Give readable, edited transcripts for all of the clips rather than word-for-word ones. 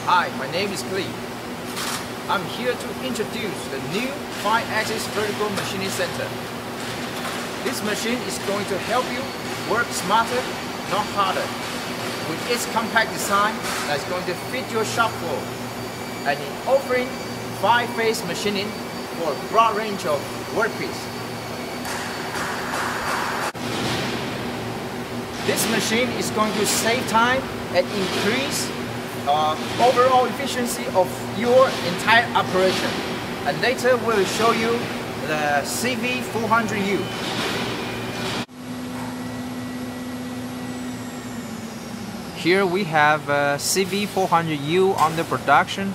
Hi, my name is Clee. I'm here to introduce the new 5-axis vertical machining center. This machine is going to help you work smarter, not harder, with its compact design that's going to fit your shop floor, and in offering 5-phase machining for a broad range of workpiece. This machine is going to save time and increase overall efficiency of your entire operation. And later we'll show you the CV-400U. Here we have a CV-400U under production.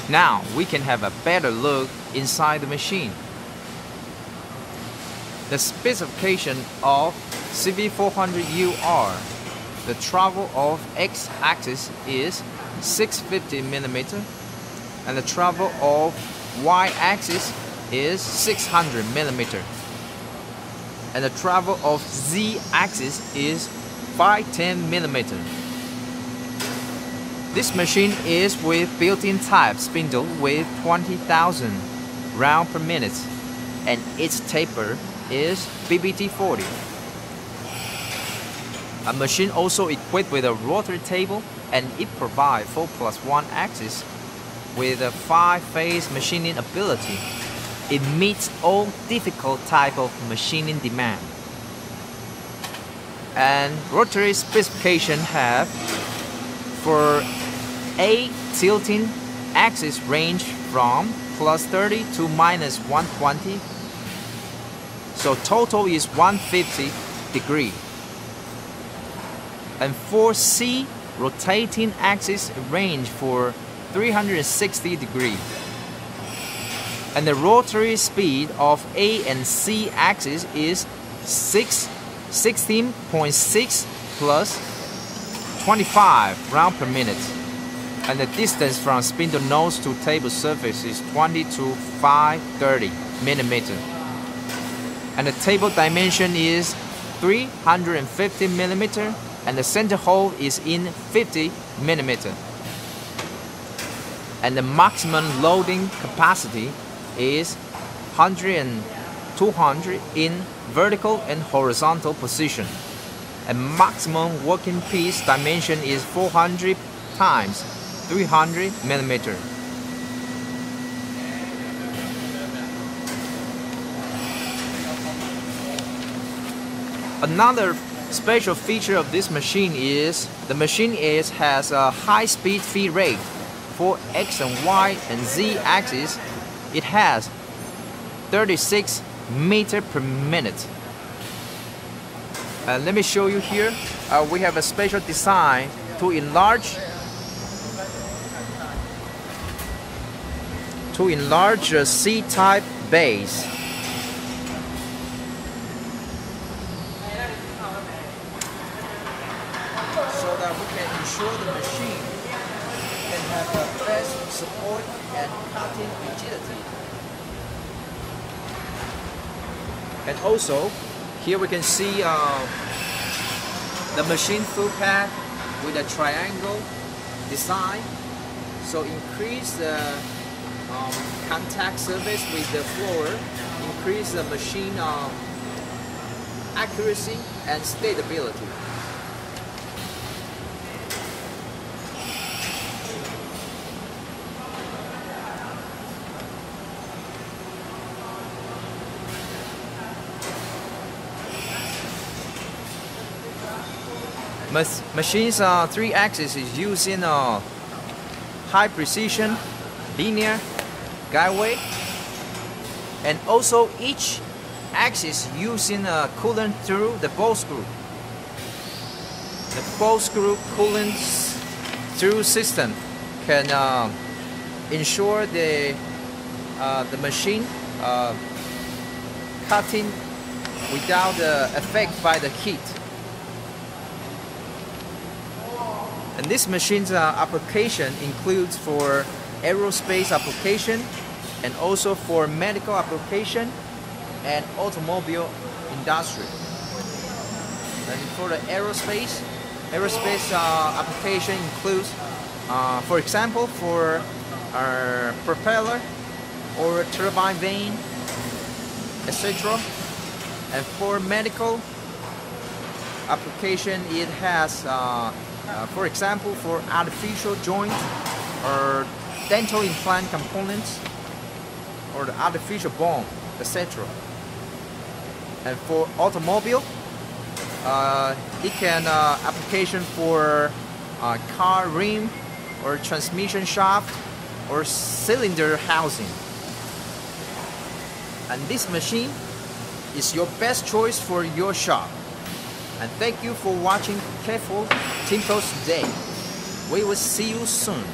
Now we can have a better look inside the machine. The specification of CV-400U are: the travel of X-axis is 650 mm and the travel of Y-axis is 600 mm and the travel of Z-axis is 510 mm. This machine is with built-in type spindle with 20,000 round per minute, and its taper is BBT40. A machine also equipped with a rotary table, and it provides 4+1 axis with a 5-phase machining ability. It meets all difficult type of machining demand. And rotary specification have for a tilting axis range from +30 to -120. So total is 150 degree. And for C rotating axis range for 360 degree. And the rotary speed of A and C axis is 16.6 plus 25 round per minute. And the distance from spindle nose to table surface is 20 to 530 mm. And the table dimension is 350 mm. And the center hole is in 50 mm. And the maximum loading capacity is 100 and 200 in vertical and horizontal position. And maximum working piece dimension is 400 times 300 mm. Another special feature of this machine is the machine has a high-speed feed rate. For X and Y and Z axis, it has 36 meters per minute. Let me show you here. We have a special design to enlarge a C-type base. So that we can ensure the machine can have the best support and cutting rigidity. And also, here we can see the machine full pad with a triangle design. So increase the contact surface with the floor, increase the machine accuracy and stability. Machine's 3-axis is using high precision linear guideway, and also each axis using a coolant through the ball screw. The ball screw coolant through system can ensure the machine cutting without the effect by the heat. And this machine's application includes for aerospace application, and also for medical application and automobile industry. And for the aerospace application includes For example, for our propeller or turbine vane, etc. And for medical application, it has, for example, for artificial joint or dental implant components or the artificial bone, etc. And for automobile, it can application for car rim or transmission shaft or cylinder housing. And this machine is your best choice for your shop. And thank you for watching Careful Timples today. We will see you soon.